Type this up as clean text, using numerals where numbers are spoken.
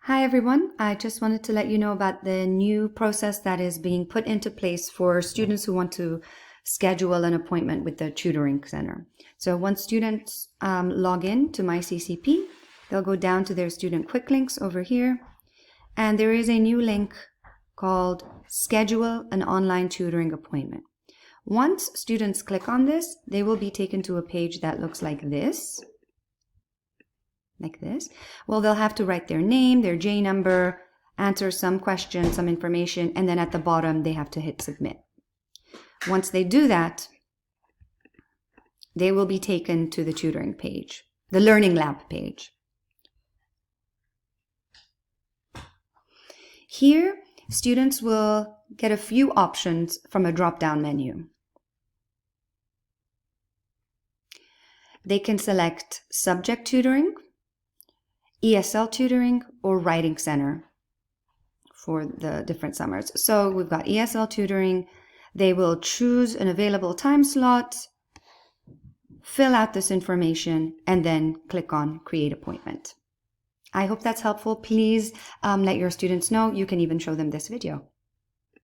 Hi everyone, I just wanted to let you know about the new process that is being put into place for students who want to schedule an appointment with the tutoring center. So once students log in to MyCCP, they'll go down to their student quick links over here, and there is a new link called Schedule an Online Tutoring Appointment. Once students click on this, they will be taken to a page that looks like this. Well, they'll have to write their name, their J number, answer some questions, some information, and then at the bottom they have to hit submit. Once they do that, they will be taken to the tutoring page, the Learning Lab page. Here, students will get a few options from a drop-down menu. They can select subject tutoring, ESL tutoring, or writing center for the different summers. So we've got ESL tutoring. They will choose an available time slot, fill out this information, and then click on Create Appointment. I hope that's helpful. Please let your students know. You can even show them this video.